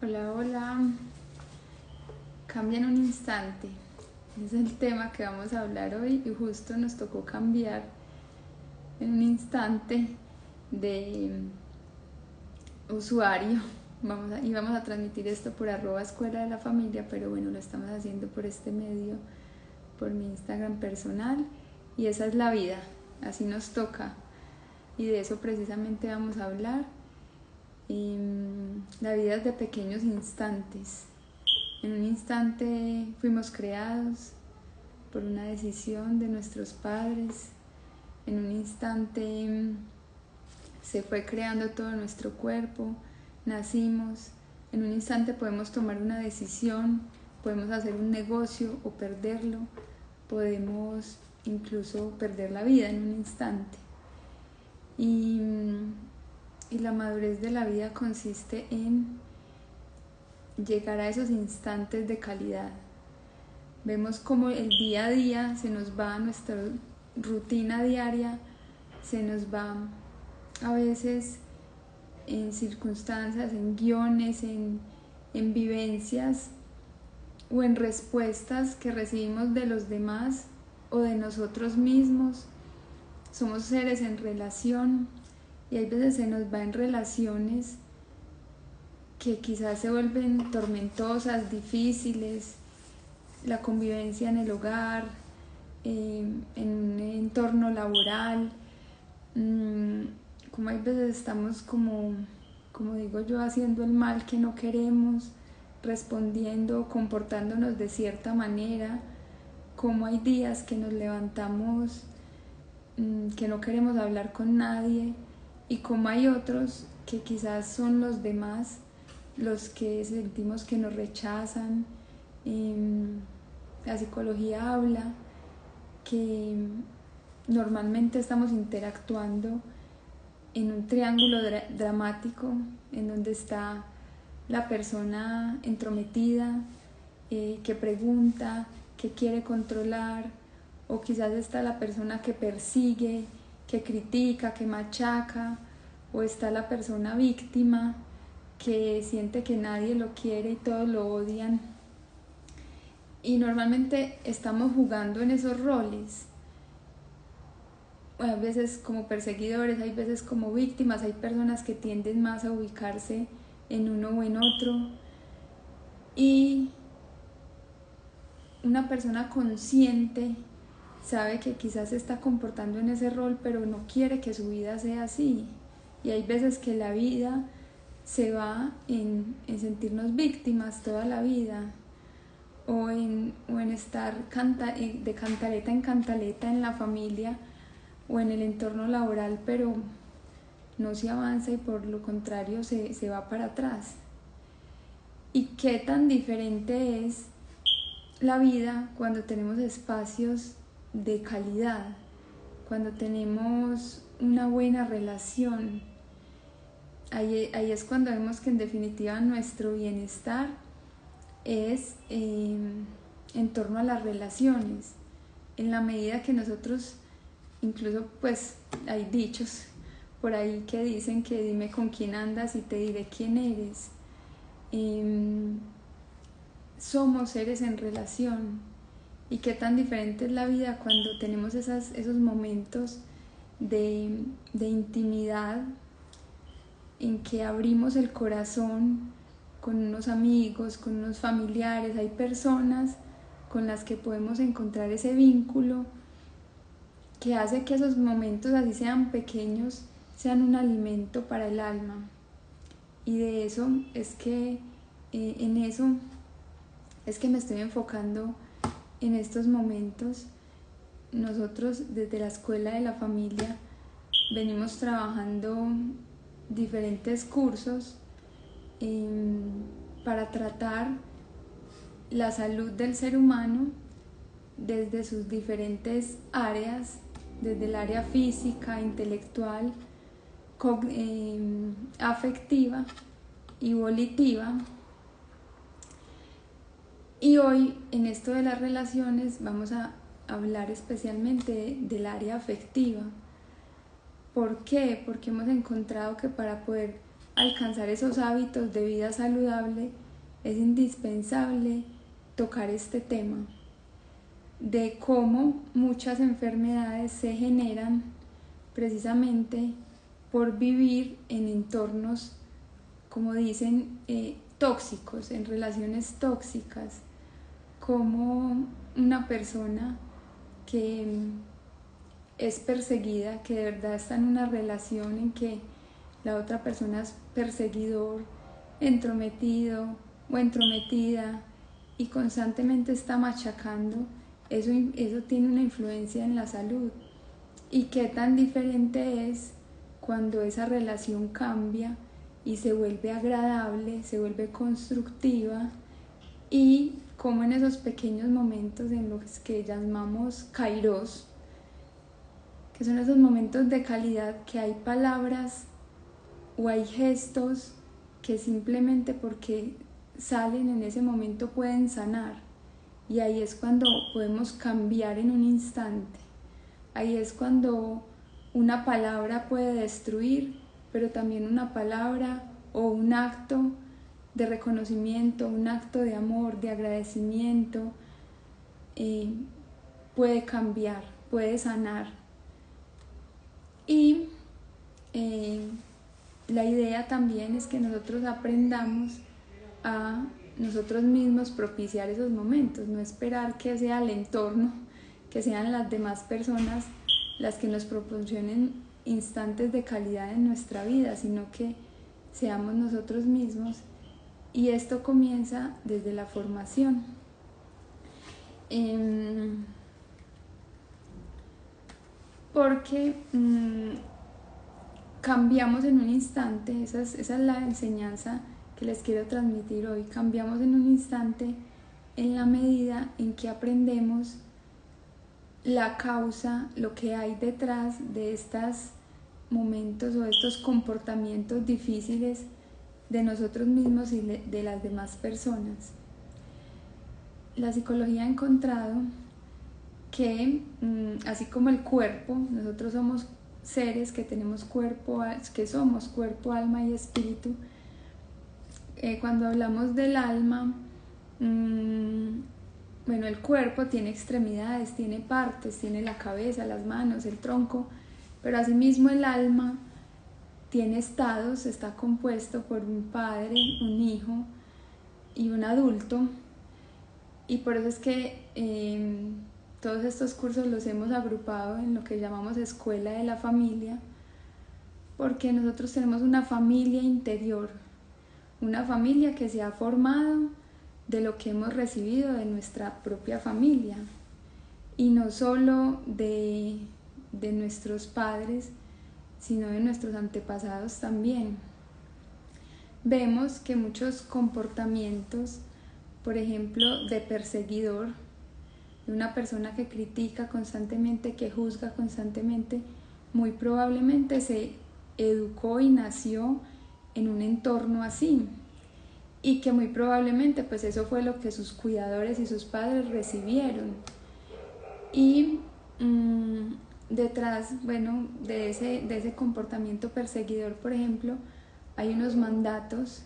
Hola, hola. Cambia en un instante. Es el tema que vamos a hablar hoy y justo nos tocó cambiar en un instante de usuario. Vamos a transmitir esto por @escuela de la familia, pero bueno, lo estamos haciendo por este medio, por mi Instagram personal, y esa es la vida, así nos toca y de eso precisamente vamos a hablar. La vida es de pequeños instantes. En un instante fuimos creados por una decisión de nuestros padres. En un instante se fue creando todo nuestro cuerpo, nacimos. En un instante podemos tomar una decisión, podemos hacer un negocio o perderlo, podemos incluso perder la vida en un instante. Y, y la madurez de la vida consiste en llegar a esos instantes de calidad. Vemos como el día a día se nos va, nuestra rutina diaria se nos va a veces en circunstancias, en guiones, en vivencias o en respuestas que recibimos de los demás o de nosotros mismos. Somos seres en relación y hay veces se nos va en relaciones que quizás se vuelven tormentosas, difíciles, la convivencia en el hogar, en un entorno laboral, como hay veces estamos como digo yo, haciendo el mal que no queremos, respondiendo, comportándonos de cierta manera, como hay días que nos levantamos que no queremos hablar con nadie y como hay otros que quizás son los demás los que sentimos que nos rechazan. La psicología habla que normalmente estamos interactuando en un triángulo dramático en donde está la persona entrometida, que pregunta, que quiere controlar, o quizás está la persona que persigue, que critica, que machaca, o está la persona víctima que siente que nadie lo quiere y todos lo odian. Y normalmente estamos jugando en esos roles. Hay veces como perseguidores, hay veces como víctimas, hay personas que tienden más a ubicarse en uno o en otro. Y una persona consciente sabe que quizás se está comportando en ese rol, pero no quiere que su vida sea así. Y hay veces que la vida se va en sentirnos víctimas toda la vida, o en estar de cantaleta en cantaleta en la familia o en el entorno laboral, pero no se avanza y por lo contrario se va para atrás. ¿Y qué tan diferente es la vida cuando tenemos espacios de calidad, cuando tenemos una buena relación? Ahí es cuando vemos que en definitiva nuestro bienestar es en torno a las relaciones. En la medida que nosotros, incluso pues hay dichos por ahí que dicen que dime con quién andas y te diré quién eres. Somos seres en relación. Y qué tan diferente es la vida cuando tenemos esos momentos de intimidad en que abrimos el corazón con unos amigos, con unos familiares. Hay personas con las que podemos encontrar ese vínculo que hace que esos momentos, así sean pequeños, sean un alimento para el alma. Y de eso es que, en eso es que me estoy enfocando en estos momentos. Nosotros desde la escuela de la familia venimos trabajando diferentes cursos para tratar la salud del ser humano desde sus diferentes áreas, desde el área física, intelectual, afectiva y volitiva. Y hoy en esto de las relaciones vamos a hablar especialmente del área afectiva. ¿Por qué? Porque hemos encontrado que para poder alcanzar esos hábitos de vida saludable, es indispensable tocar este tema de cómo muchas enfermedades se generan precisamente por vivir en entornos, como dicen, tóxicos, en relaciones tóxicas, como una persona que es perseguida, que de verdad está en una relación en que la otra persona es perseguidor, entrometido o entrometida y constantemente está machacando, eso tiene una influencia en la salud. Y qué tan diferente es cuando esa relación cambia y se vuelve agradable, se vuelve constructiva, y como en esos pequeños momentos en los que llamamos kairos, que son esos momentos de calidad que hay palabras o hay gestos que simplemente porque salen en ese momento pueden sanar, y ahí es cuando podemos cambiar en un instante. Ahí es cuando una palabra puede destruir, pero también una palabra o un acto de reconocimiento, un acto de amor, de agradecimiento, puede cambiar, puede sanar. Y la idea también es que nosotros aprendamos a nosotros mismos propiciar esos momentos, no esperar que sea el entorno, que sean las demás personas las que nos proporcionen instantes de calidad en nuestra vida, sino que seamos nosotros mismos, y esto comienza desde la formación. Porque cambiamos en un instante, esa es la enseñanza que les quiero transmitir hoy. Cambiamos en un instante en la medida en que aprendemos la causa, lo que hay detrás de estos momentos o estos comportamientos difíciles de nosotros mismos y de las demás personas. La psicología ha encontrado que así como el cuerpo, nosotros somos seres que tenemos cuerpo, que somos cuerpo, alma y espíritu. Cuando hablamos del alma, bueno, el cuerpo tiene extremidades, tiene partes, tiene la cabeza, las manos, el tronco, pero asimismo el alma tiene estados, está compuesto por un padre, un hijo y un adulto, y por eso es que todos estos cursos los hemos agrupado en lo que llamamos Escuela de la Familia, porque nosotros tenemos una familia interior, una familia que se ha formado de lo que hemos recibido de nuestra propia familia, y no solo de nuestros padres, sino de nuestros antepasados también. Vemos que muchos comportamientos, por ejemplo, de perseguidor, de una persona que critica constantemente, que juzga constantemente, muy probablemente se educó y nació en un entorno así, y que muy probablemente pues eso fue lo que sus cuidadores y sus padres recibieron. Y detrás, bueno, de ese comportamiento perseguidor, por ejemplo, hay unos mandatos,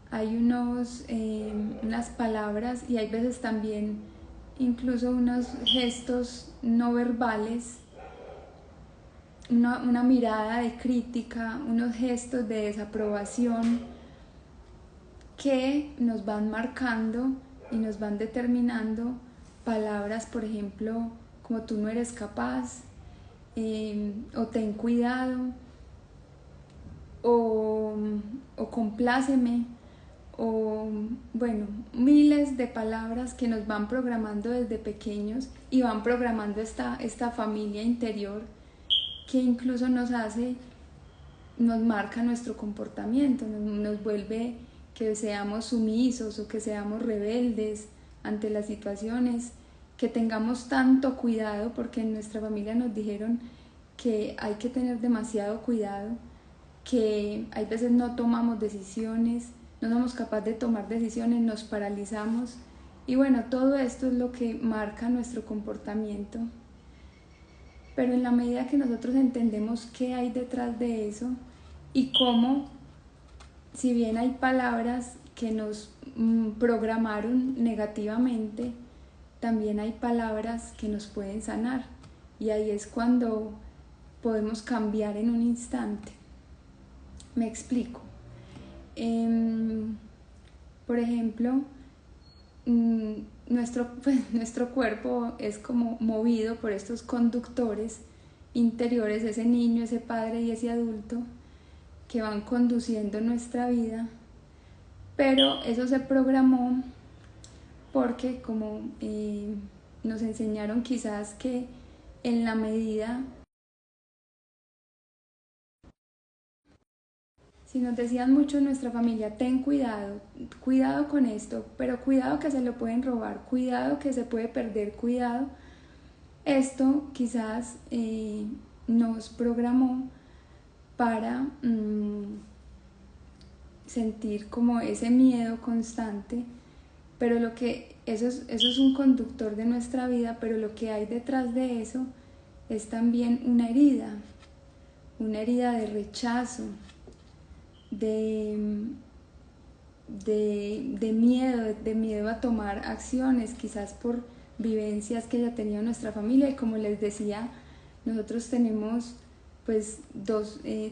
hay unas palabras, y hay veces también incluso unos gestos no verbales, una mirada de crítica, unos gestos de desaprobación que nos van marcando y nos van determinando. Palabras, por ejemplo, como tú no eres capaz, o ten cuidado, o compláceme, o bueno, miles de palabras que nos van programando desde pequeños y van programando esta familia interior, que incluso nos marca nuestro comportamiento, nos vuelve que seamos sumisos o que seamos rebeldes ante las situaciones, que tengamos tanto cuidado, porque en nuestra familia nos dijeron que hay que tener demasiado cuidado, que hay veces no tomamos decisiones, no somos capaces de tomar decisiones, nos paralizamos, y bueno, todo esto es lo que marca nuestro comportamiento. Pero en la medida que nosotros entendemos qué hay detrás de eso y cómo si bien hay palabras que nos programaron negativamente, también hay palabras que nos pueden sanar, y ahí es cuando podemos cambiar en un instante. Me explico. Por ejemplo, nuestro cuerpo es como movido por estos conductores interiores, ese niño, ese padre y ese adulto que van conduciendo nuestra vida, pero eso se programó porque como nos enseñaron quizás que en la medida, si nos decían mucho en nuestra familia, ten cuidado, cuidado con esto, pero cuidado que se lo pueden robar, cuidado que se puede perder, cuidado, esto quizás nos programó para sentir como ese miedo constante, pero eso es un conductor de nuestra vida, pero lo que hay detrás de eso es también una herida de rechazo, de miedo a tomar acciones, quizás por vivencias que haya tenido nuestra familia. Y como les decía, nosotros tenemos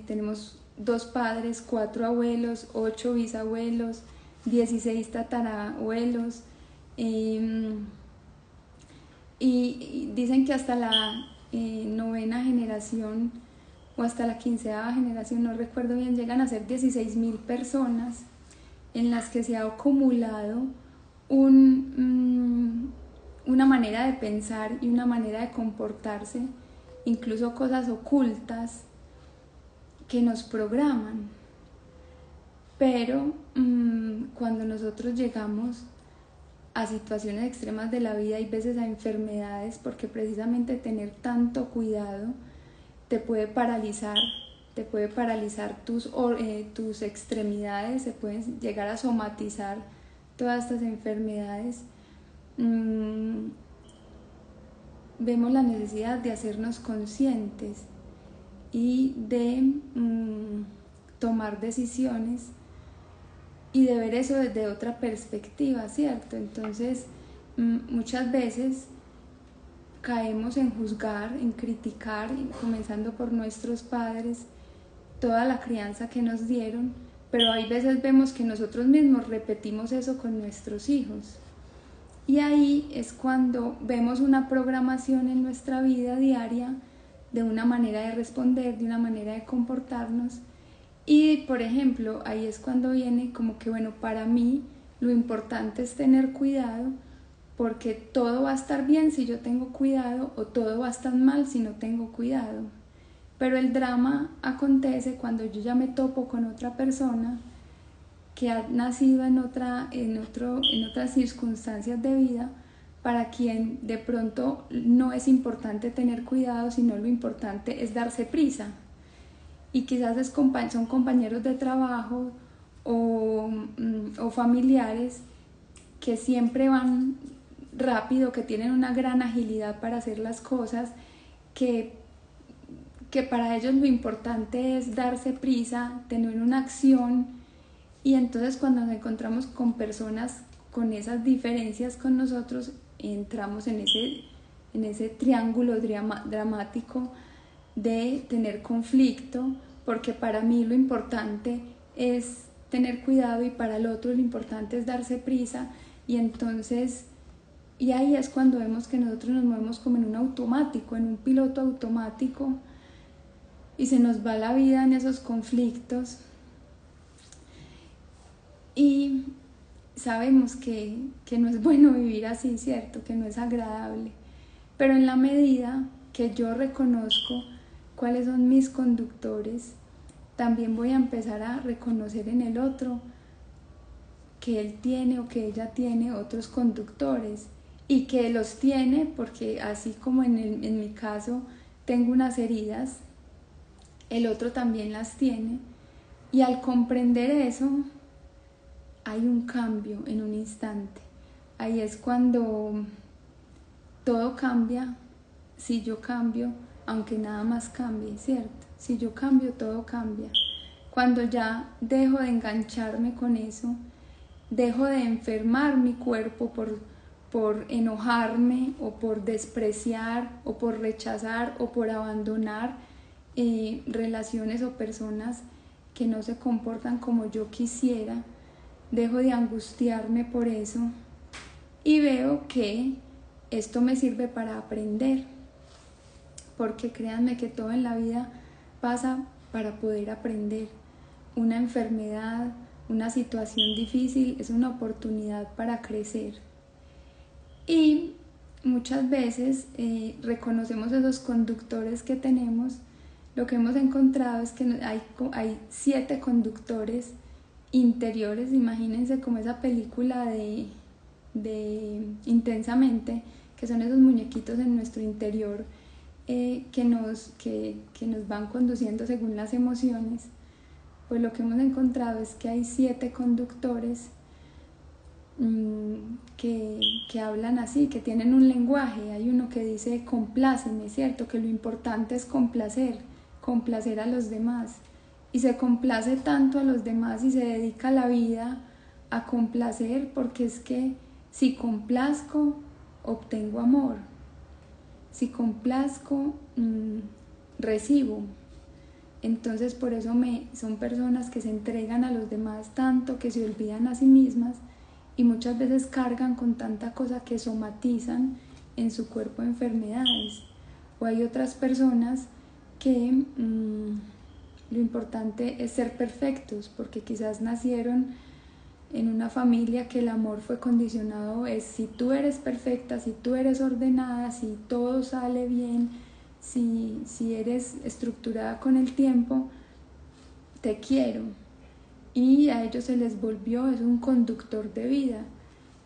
tenemos 2 padres, 4 abuelos, 8 bisabuelos, 16 tatarabuelos, y dicen que hasta la 9ª generación o hasta la 15ª generación, no recuerdo bien, llegan a ser 16.000 personas en las que se ha acumulado una manera de pensar y una manera de comportarse, incluso cosas ocultas que nos programan. Pero cuando nosotros llegamos a situaciones extremas de la vida y veces a enfermedades, porque precisamente tener tanto cuidado te puede paralizar tus extremidades, se pueden llegar a somatizar todas estas enfermedades. Vemos la necesidad de hacernos conscientes y de tomar decisiones y de ver eso desde otra perspectiva, ¿cierto? Entonces, muchas veces caemos en juzgar, en criticar, comenzando por nuestros padres, toda la crianza que nos dieron, pero hay veces vemos que nosotros mismos repetimos eso con nuestros hijos. Y ahí es cuando vemos una programación en nuestra vida diaria de una manera de responder, de una manera de comportarnos. Y, por ejemplo, ahí es cuando viene como que, bueno, para mí lo importante es tener cuidado, porque todo va a estar bien si yo tengo cuidado, o todo va a estar mal si no tengo cuidado. Pero el drama acontece cuando yo ya me topo con otra persona que ha nacido en otras circunstancias de vida, para quien de pronto no es importante tener cuidado, sino lo importante es darse prisa. Y quizás son compañeros de trabajo o familiares que siempre van rápido, que tienen una gran agilidad para hacer las cosas, que para ellos lo importante es darse prisa, tener una acción. Y entonces cuando nos encontramos con personas con esas diferencias con nosotros, entramos en ese triángulo dramático de tener conflicto, porque para mí lo importante es tener cuidado y para el otro lo importante es darse prisa. Y entonces, y ahí es cuando vemos que nosotros nos movemos como en un automático, en un piloto automático, y se nos va la vida en esos conflictos. Y sabemos que no es bueno vivir así, ¿cierto? Que no es agradable. Pero en la medida que yo reconozco cuáles son mis conductores, también voy a empezar a reconocer en el otro que él tiene o que ella tiene otros conductores, y que los tiene porque así como en mi caso tengo unas heridas, el otro también las tiene. Y al comprender eso, hay un cambio en un instante. Ahí es cuando todo cambia. Si yo cambio, aunque nada más cambie, ¿cierto? Si yo cambio, todo cambia. Cuando ya dejo de engancharme con eso, dejo de enfermar mi cuerpo por enojarme o por despreciar o por rechazar o por abandonar relaciones o personas que no se comportan como yo quisiera, dejo de angustiarme por eso y veo que esto me sirve para aprender, porque créanme que todo en la vida pasa para poder aprender. Una enfermedad, una situación difícil es una oportunidad para crecer. Y muchas veces reconocemos esos conductores que tenemos. Lo que hemos encontrado es que hay 7 conductores interiores. Imagínense como esa película de Intensamente, que son esos muñequitos en nuestro interior que nos van conduciendo según las emociones. Pues lo que hemos encontrado es que hay 7 conductores que hablan así, que tienen un lenguaje. Hay uno que dice compláceme, ¿cierto? Que lo importante es complacer a los demás, y se complace tanto a los demás y se dedica la vida a complacer, porque es que si complazco obtengo amor, si complazco recibo. Entonces por eso son personas que se entregan a los demás tanto que se olvidan a sí mismas, y muchas veces cargan con tanta cosa que somatizan en su cuerpo enfermedades. O hay otras personas que lo importante es ser perfectos, porque quizás nacieron en una familia que el amor fue condicionado, es si tú eres perfecta, si tú eres ordenada, si todo sale bien, si eres estructurada con el tiempo, te quiero. Y a ellos se les volvió, es un conductor de vida,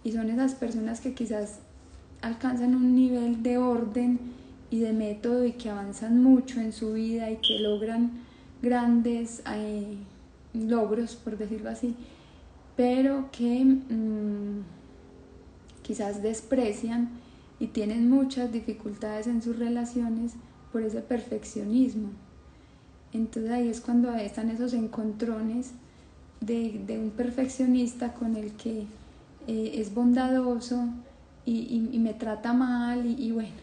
y son esas personas que quizás alcanzan un nivel de orden y de método y que avanzan mucho en su vida y que logran grandes logros, por decirlo así, pero que quizás desprecian y tienen muchas dificultades en sus relaciones por ese perfeccionismo. Entonces ahí es cuando están esos encontrones de un perfeccionista con el que es bondadoso y me trata mal y bueno,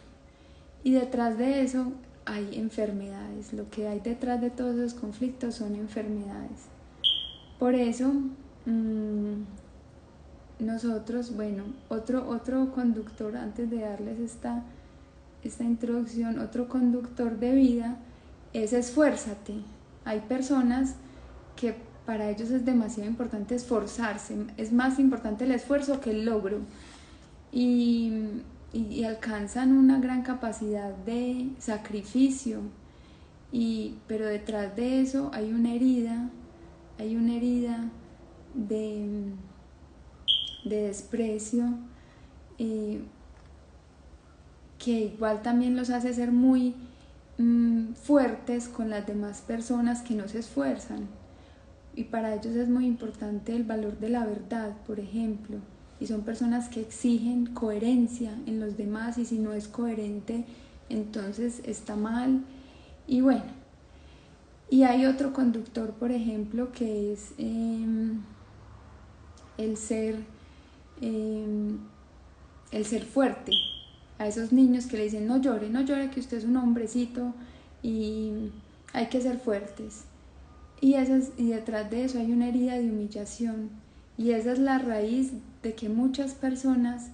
y detrás de eso hay enfermedades. Lo que hay detrás de todos esos conflictos son enfermedades. Por eso nosotros, bueno, otro conductor, antes de darles esta introducción, otro conductor de vida es esfuérzate. Hay personas que para ellos es demasiado importante esforzarse, es más importante el esfuerzo que el logro, y alcanzan una gran capacidad de sacrificio, pero detrás de eso hay una herida de desprecio, que igual también los hace ser muy fuertes con las demás personas que no se esfuerzan. Y para ellos es muy importante el valor de la verdad, por ejemplo, y son personas que exigen coherencia en los demás, y si no es coherente entonces está mal. Y bueno, y hay otro conductor, por ejemplo, que es el ser fuerte. A esos niños que le dicen no llore que usted es un hombrecito y hay que ser fuertes. Y detrás de eso hay una herida de humillación, y esa es la raíz de que muchas personas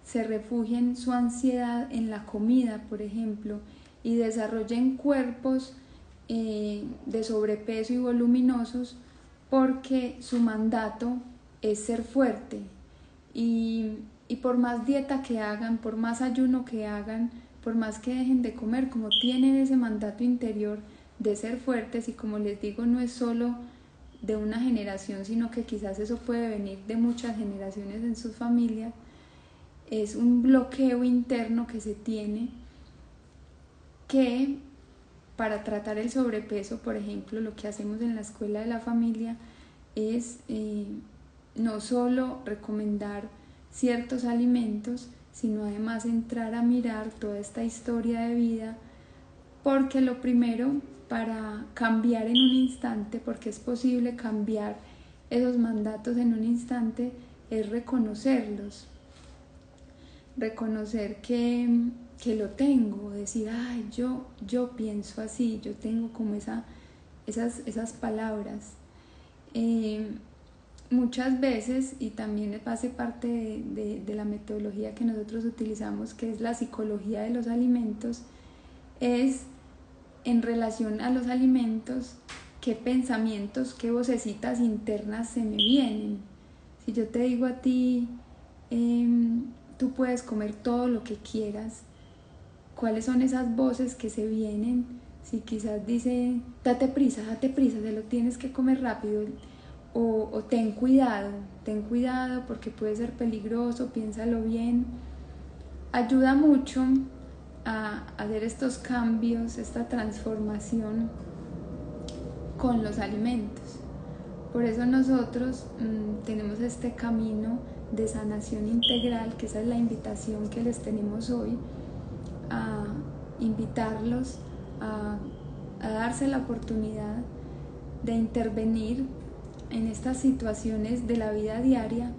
se refugien su ansiedad en la comida, por ejemplo, y desarrollen cuerpos de sobrepeso y voluminosos, porque su mandato es ser fuerte, y por más dieta que hagan, por más ayuno que hagan, por más que dejen de comer, como tienen ese mandato interior de ser fuertes, y como les digo, no es solo de una generación, sino que quizás eso puede venir de muchas generaciones en sus familias, es un bloqueo interno que se tiene, que para tratar el sobrepeso, por ejemplo, lo que hacemos en la escuela de la familia es no solo recomendar ciertos alimentos, sino además entrar a mirar toda esta historia de vida, porque lo primero para cambiar en un instante, porque es posible cambiar esos mandatos en un instante, es reconocerlos, reconocer que lo tengo, decir, ay, yo pienso así, yo tengo como esas palabras. Muchas veces, y también hace parte de la metodología que nosotros utilizamos, que es la psicología de los alimentos, es en relación a los alimentos, qué pensamientos, qué vocecitas internas se me vienen. Si yo te digo a ti, tú puedes comer todo lo que quieras, ¿cuáles son esas voces que se vienen? Si quizás dice, date prisa, se lo tienes que comer rápido, o ten cuidado porque puede ser peligroso, piénsalo bien. Ayuda mucho a hacer estos cambios, esta transformación con los alimentos. Por eso nosotros tenemos este camino de sanación integral, que esa es la invitación que les tenemos hoy, a invitarlos a darse la oportunidad de intervenir en estas situaciones de la vida diaria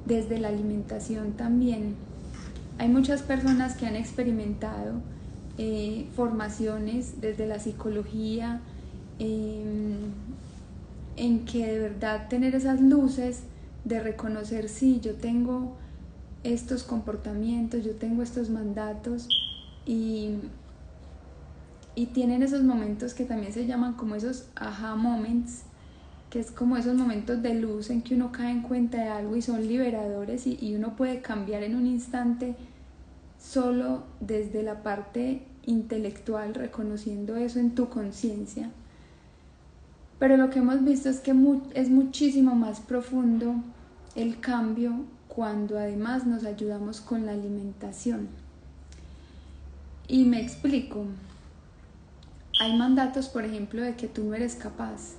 desde la alimentación también. Hay muchas personas que han experimentado formaciones desde la psicología, en que de verdad tener esas luces de reconocer, sí, yo tengo estos comportamientos, yo tengo estos mandatos, y tienen esos momentos que también se llaman como esos aha moments, que es como esos momentos de luz en que uno cae en cuenta de algo y son liberadores, y uno puede cambiar en un instante solo desde la parte intelectual, reconociendo eso en tu conciencia. Pero lo que hemos visto es que es muchísimo más profundo el cambio cuando además nos ayudamos con la alimentación. Y me explico. Hay mandatos, por ejemplo, de que tú no eres capaz.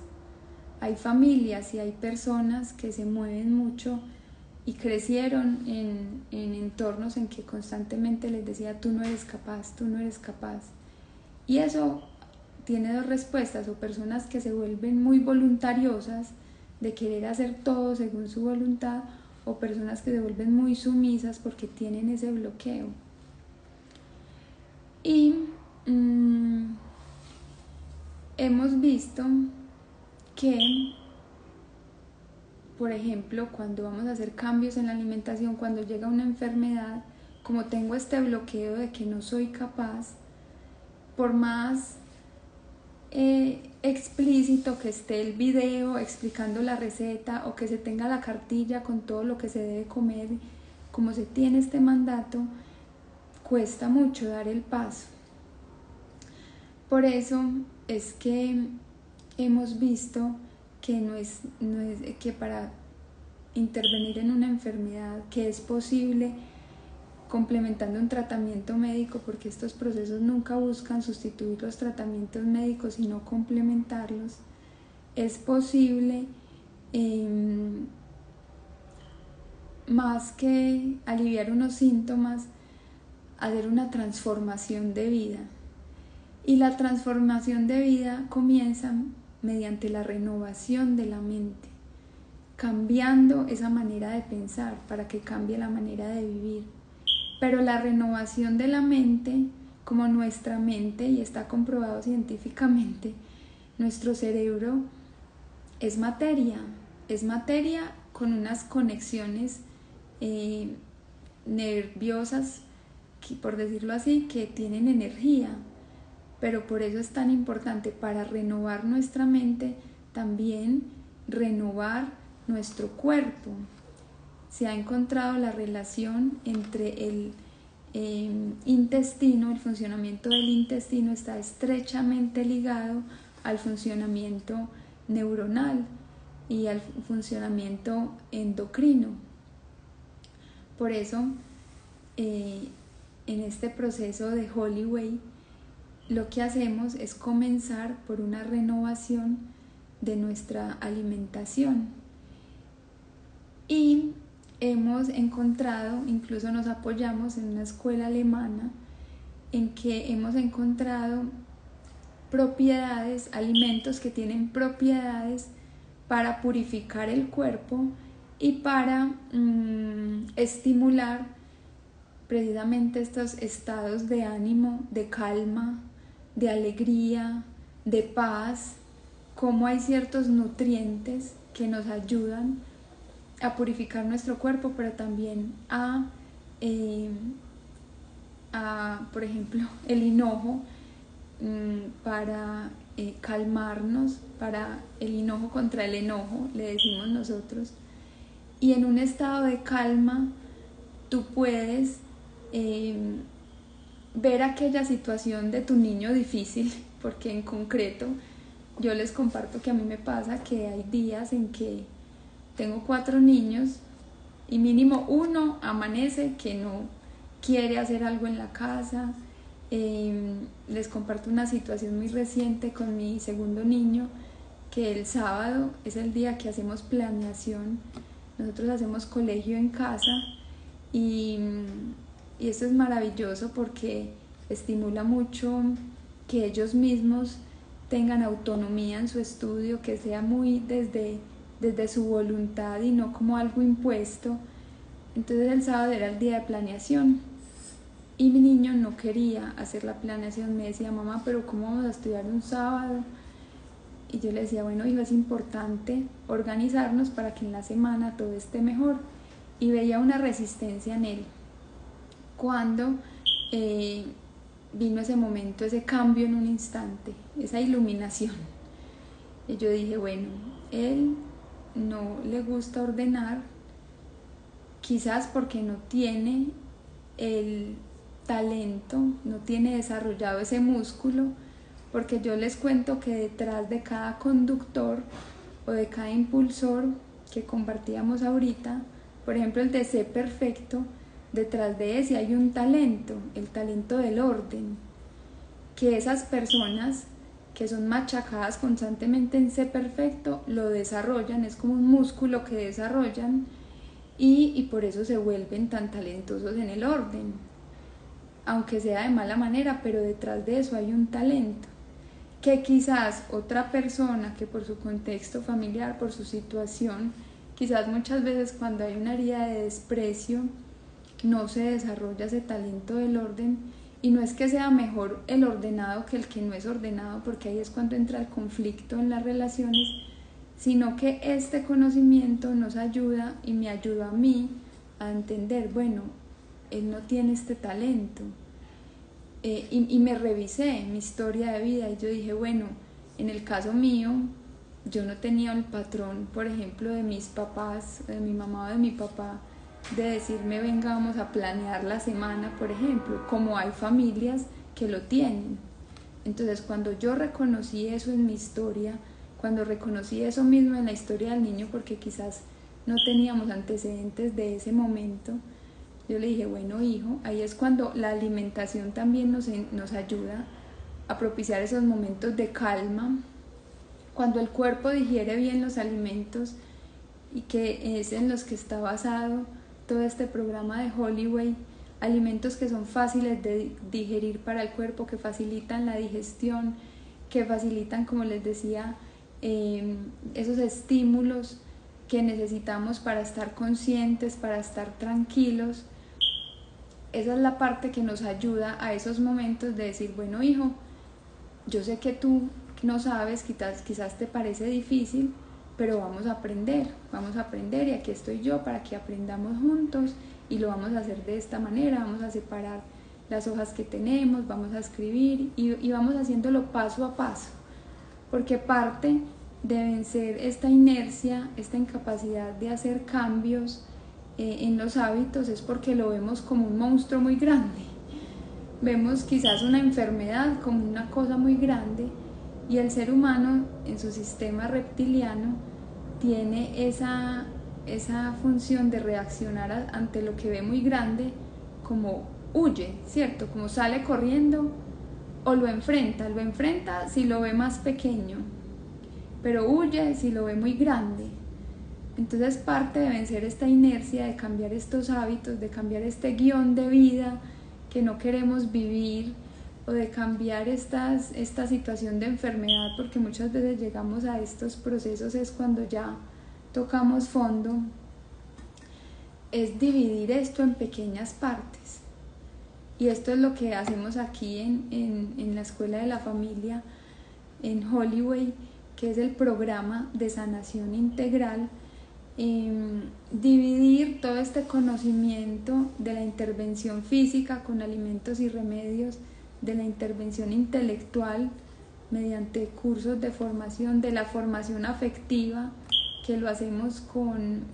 Hay familias y hay personas que se mueven mucho y crecieron en entornos en que constantemente les decía, tú no eres capaz, tú no eres capaz. Y eso tiene dos respuestas: o personas que se vuelven muy voluntariosas de querer hacer todo según su voluntad, o personas que se vuelven muy sumisas porque tienen ese bloqueo. Y hemos visto que, por ejemplo, cuando vamos a hacer cambios en la alimentación, cuando llega una enfermedad, como tengo este bloqueo de que no soy capaz, por más explícito que esté el video explicando la receta, o que se tenga la cartilla con todo lo que se debe comer, como se tiene este mandato, cuesta mucho dar el paso. Por eso es que hemos visto que no es que para intervenir en una enfermedad, que es posible complementando un tratamiento médico, porque estos procesos nunca buscan sustituir los tratamientos médicos, sino complementarlos, es posible más que aliviar unos síntomas, hacer una transformación de vida. Y la transformación de vida comienza mediante la renovación de la mente, cambiando esa manera de pensar para que cambie la manera de vivir. Pero la renovación de la mente, como nuestra mente, y está comprobado científicamente, nuestro cerebro es materia con unas conexiones nerviosas, por decirlo así, que tienen energía. Pero por eso es tan importante, para renovar nuestra mente, también renovar nuestro cuerpo. Se ha encontrado la relación entre el intestino, el funcionamiento del intestino está estrechamente ligado al funcionamiento neuronal y al funcionamiento endocrino. Por eso, en este proceso de Holy Way, lo que hacemos es comenzar por una renovación de nuestra alimentación. Y hemos encontrado, incluso nos apoyamos en una escuela alemana, en que hemos encontrado propiedades, alimentos que tienen propiedades para purificar el cuerpo y para estimular precisamente estos estados de ánimo, de calma, de alegría, de paz, como hay ciertos nutrientes que nos ayudan a purificar nuestro cuerpo, pero también por ejemplo, el hinojo, para calmarnos, para el hinojo contra el enojo, le decimos nosotros. Y en un estado de calma tú puedes ver aquella situación de tu niño difícil, porque en concreto yo les comparto que a mí me pasa que hay días en que tengo 4 niños y mínimo uno amanece que no quiere hacer algo en la casa. Les comparto una situación muy reciente con mi segundo niño, que el sábado es el día que hacemos planeación. Nosotros hacemos colegio en casa y esto es maravilloso porque estimula mucho que ellos mismos tengan autonomía en su estudio, que sea muy desde su voluntad y no como algo impuesto. Entonces el sábado era el día de planeación y mi niño no quería hacer la planeación. Me decía: mamá, pero ¿cómo vamos a estudiar un sábado? Y yo le decía: bueno, hijo, es importante organizarnos para que en la semana todo esté mejor. Y veía una resistencia en él. Cuando vino ese momento, ese cambio en un instante, esa iluminación, y yo dije: bueno, él no le gusta ordenar, quizás porque no tiene el talento, no tiene desarrollado ese músculo, porque yo les cuento que detrás de cada conductor o de cada impulsor que compartíamos ahorita, por ejemplo el de C perfecto, detrás de ese hay un talento, el talento del orden, que esas personas que son machacadas constantemente en C perfecto lo desarrollan, es como un músculo que desarrollan y por eso se vuelven tan talentosos en el orden, aunque sea de mala manera, pero detrás de eso hay un talento que quizás otra persona que por su contexto familiar, por su situación, quizás muchas veces cuando hay una herida de desprecio no se desarrolla ese talento del orden. Y no es que sea mejor el ordenado que el que no es ordenado, porque ahí es cuando entra el conflicto en las relaciones, sino que este conocimiento nos ayuda y me ayuda a mí a entender: bueno, él no tiene este talento. Y me revisé mi historia de vida y yo dije: bueno, en el caso mío, yo no tenía el patrón, por ejemplo, de mis papás, de mi mamá o de mi papá, de decirme: venga, vamos a planear la semana, por ejemplo, como hay familias que lo tienen. Entonces, cuando yo reconocí eso en mi historia, cuando reconocí eso mismo en la historia del niño, porque quizás no teníamos antecedentes de ese momento, yo le dije: bueno, hijo, ahí es cuando la alimentación también nos ayuda a propiciar esos momentos de calma, cuando el cuerpo digiere bien los alimentos, y que es en los que está basado todo este programa de Hollyway, alimentos que son fáciles de digerir para el cuerpo, que facilitan la digestión, que facilitan, como les decía, esos estímulos que necesitamos para estar conscientes, para estar tranquilos. Esa es la parte que nos ayuda a esos momentos de decir: bueno, hijo, yo sé que tú no sabes, quizás te parece difícil, pero vamos a aprender y aquí estoy yo para que aprendamos juntos y lo vamos a hacer de esta manera. Vamos a separar las hojas que tenemos, vamos a escribir y vamos haciéndolo paso a paso, porque parte de vencer esta inercia, esta incapacidad de hacer cambios en los hábitos, es porque lo vemos como un monstruo muy grande. Vemos quizás una enfermedad como una cosa muy grande, y el ser humano en su sistema reptiliano tiene esa función de reaccionar ante lo que ve muy grande, como huye, ¿cierto? Como sale corriendo, o lo enfrenta si lo ve más pequeño, pero huye si lo ve muy grande. Entonces, parte de vencer esta inercia, de cambiar estos hábitos, de cambiar este guión de vida que no queremos vivir, o de cambiar esta situación de enfermedad, porque muchas veces llegamos a estos procesos es cuando ya tocamos fondo, es dividir esto en pequeñas partes. Y esto es lo que hacemos aquí en la Escuela de la Familia, en Hollyway, que es el programa de sanación integral. Dividir todo este conocimiento de la intervención física con alimentos y remedios, de la intervención intelectual mediante cursos de formación, de la formación afectiva, que lo hacemos con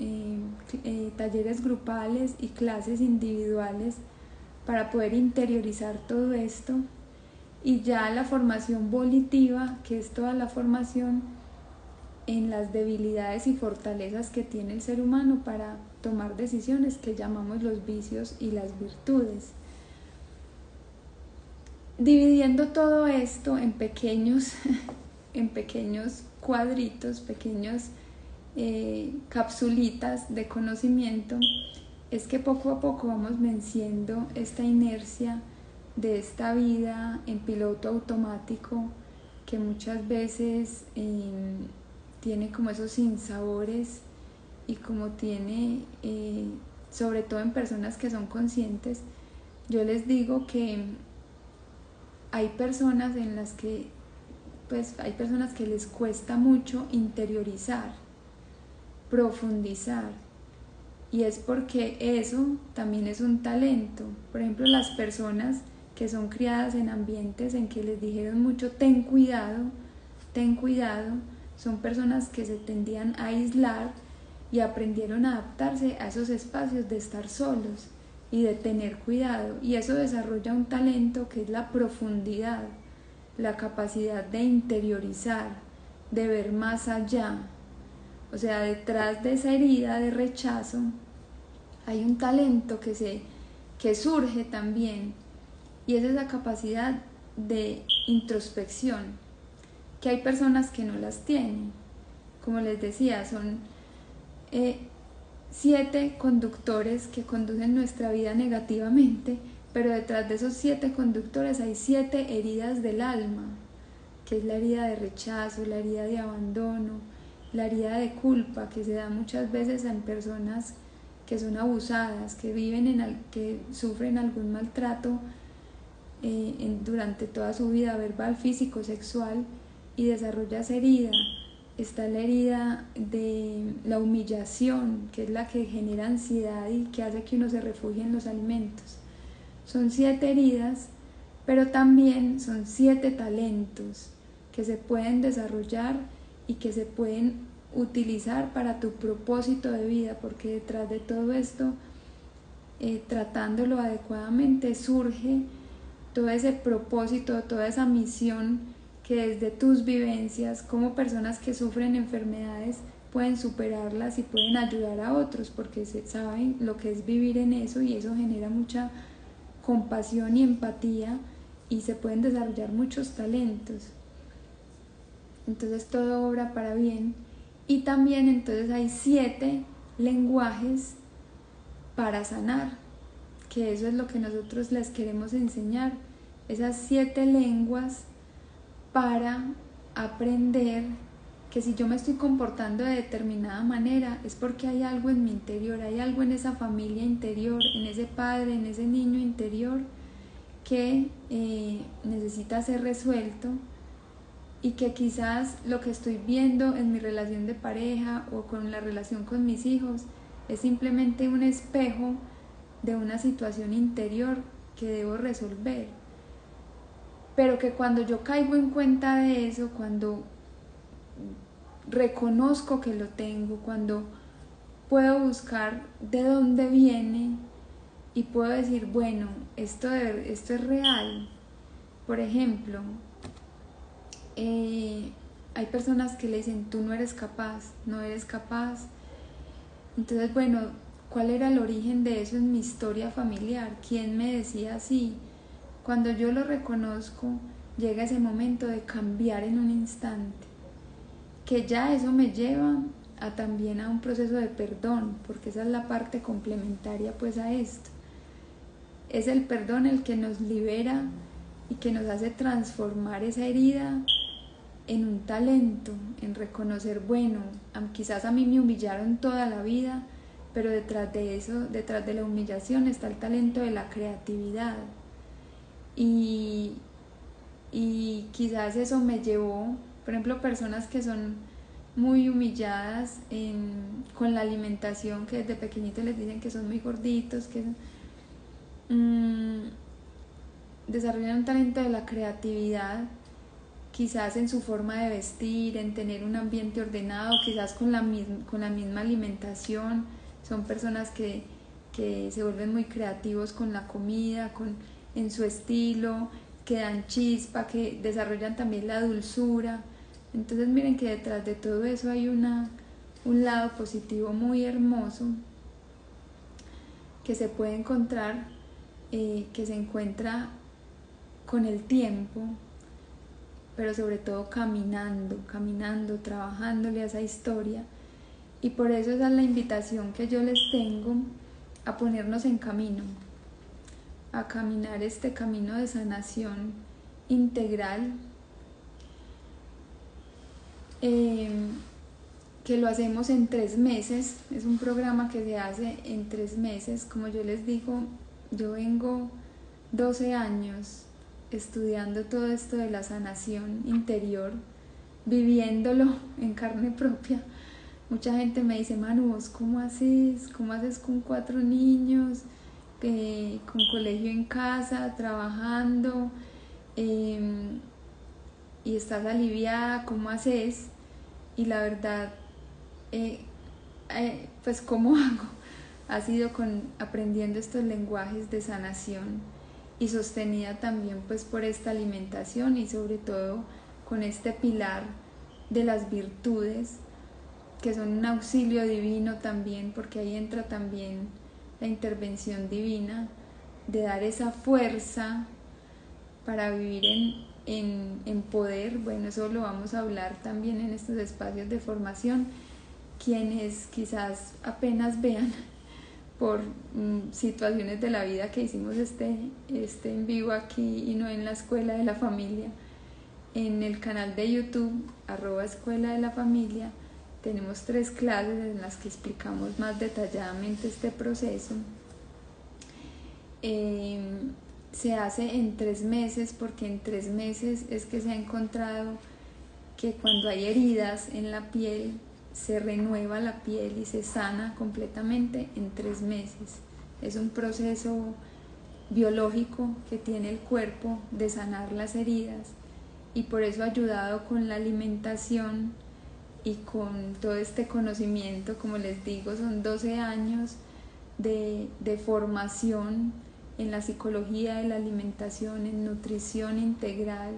talleres grupales y clases individuales para poder interiorizar todo esto, y ya la formación volitiva, que es toda la formación en las debilidades y fortalezas que tiene el ser humano para tomar decisiones, que llamamos los vicios y las virtudes. Dividiendo todo esto en pequeños cuadritos, pequeños capsulitas de conocimiento, es que poco a poco vamos venciendo esta inercia de esta vida en piloto automático, que muchas veces tiene como esos sinsabores, y como tiene, sobre todo en personas que son conscientes. Yo les digo que hay personas en las que, pues, hay personas que les cuesta mucho interiorizar, profundizar, y es porque eso también es un talento. Por ejemplo, las personas que son criadas en ambientes en que les dijeron mucho ten cuidado, son personas que se tendían a aislar y aprendieron a adaptarse a esos espacios de estar solos y de tener cuidado, y eso desarrolla un talento que es la profundidad, la capacidad de interiorizar, de ver más allá. O sea, detrás de esa herida de rechazo hay un talento que surge también, y es esa capacidad de introspección, que hay personas que no las tienen. Como les decía, son 7 conductores que conducen nuestra vida negativamente, pero detrás de esos 7 conductores hay 7 heridas del alma, que es la herida de rechazo, la herida de abandono, la herida de culpa, que se da muchas veces en personas que son abusadas, que que sufren algún maltrato durante toda su vida, verbal, físico, sexual, y desarrolla esa herida. Está la herida de la humillación, que es la que genera ansiedad y que hace que uno se refugie en los alimentos. Son 7 heridas, pero también son 7 talentos que se pueden desarrollar y que se pueden utilizar para tu propósito de vida, porque detrás de todo esto, tratándolo adecuadamente, surge todo ese propósito, toda esa misión, que desde tus vivencias como personas que sufren enfermedades pueden superarlas y pueden ayudar a otros, porque saben lo que es vivir en eso, y eso genera mucha compasión y empatía, y se pueden desarrollar muchos talentos. Entonces todo obra para bien. Y también entonces hay 7 lenguajes para sanar, que eso es lo que nosotros les queremos enseñar, esas 7 lenguas para aprender que si yo me estoy comportando de determinada manera es porque hay algo en mi interior, hay algo en esa familia interior, en ese padre, en ese niño interior que necesita ser resuelto, y que quizás lo que estoy viendo en mi relación de pareja o con la relación con mis hijos es simplemente un espejo de una situación interior que debo resolver. Pero que cuando yo caigo en cuenta de eso, cuando reconozco que lo tengo, cuando puedo buscar de dónde viene y puedo decir, bueno, esto es real. Por ejemplo, hay personas que le dicen, tú no eres capaz, no eres capaz. Entonces, bueno, ¿cuál era el origen de eso en mi historia familiar? ¿Quién me decía así? Cuando yo lo reconozco, llega ese momento de cambiar en un instante, que ya eso me lleva también a un proceso de perdón, porque esa es la parte complementaria pues a esto. Es el perdón el que nos libera y que nos hace transformar esa herida en un talento, en reconocer, bueno, quizás a mí me humillaron toda la vida, pero detrás de eso, detrás de la humillación está el talento de la creatividad. Y quizás eso me llevó, por ejemplo, personas que son muy humilladas con la alimentación, que desde pequeñitos les dicen que son muy gorditos, que desarrollan un talento de la creatividad, quizás en su forma de vestir, en tener un ambiente ordenado, quizás con la misma alimentación. Son personas que se vuelven muy creativos con la comida, en su estilo, que dan chispa, que desarrollan también la dulzura. Entonces miren que detrás de todo eso hay un lado positivo muy hermoso que se puede encontrar, que se encuentra con el tiempo, pero sobre todo caminando, trabajándole a esa historia. Y por eso esa es la invitación que yo les tengo, a ponernos en camino, a caminar este camino de sanación integral, que lo hacemos en 3 meses. Es un programa que se hace en 3 meses. Como yo les digo, yo vengo 12 años estudiando todo esto de la sanación interior, viviéndolo en carne propia. Mucha gente me dice, Manu, ¿vos cómo haces? ¿Cómo haces con 4 niños? Con colegio en casa, trabajando, y estás aliviada, ¿cómo haces? Y la verdad, pues ¿cómo hago? Ha sido aprendiendo estos lenguajes de sanación y sostenida también pues por esta alimentación, y sobre todo con este pilar de las virtudes, que son un auxilio divino también, porque ahí entra también la intervención divina de dar esa fuerza para vivir en poder. Bueno, eso lo vamos a hablar también en estos espacios de formación. Quienes quizás apenas vean por situaciones de la vida que hicimos este en vivo aquí y no en la Escuela de la Familia, en el canal de YouTube @Escuela de la Familia, tenemos 3 clases en las que explicamos más detalladamente este proceso. Se hace en 3 meses, porque en 3 meses es que se ha encontrado que cuando hay heridas en la piel, se renueva la piel y se sana completamente en 3 meses. Es un proceso biológico que tiene el cuerpo de sanar las heridas, y por eso, ayudado con la alimentación y con todo este conocimiento, como les digo, son 12 años de formación en la psicología de la alimentación, en nutrición integral,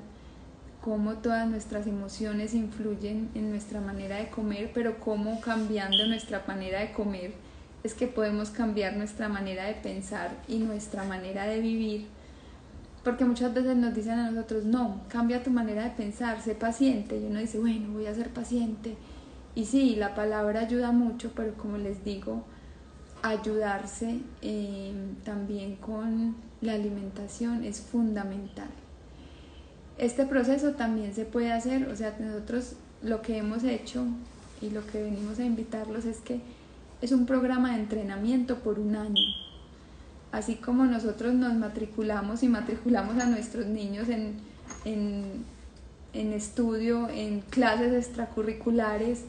cómo todas nuestras emociones influyen en nuestra manera de comer, pero cómo, cambiando nuestra manera de comer, es que podemos cambiar nuestra manera de pensar y nuestra manera de vivir. Porque muchas veces nos dicen a nosotros, no, cambia tu manera de pensar, sé paciente, y uno dice, bueno, voy a ser paciente. Y sí, la palabra ayuda mucho, pero como les digo, ayudarse también con la alimentación es fundamental. Este proceso también se puede hacer, o sea, nosotros lo que hemos hecho y lo que venimos a invitarlos es que es un programa de entrenamiento por 1 año. Así como nosotros nos matriculamos a nuestros niños en estudio, en clases extracurriculares,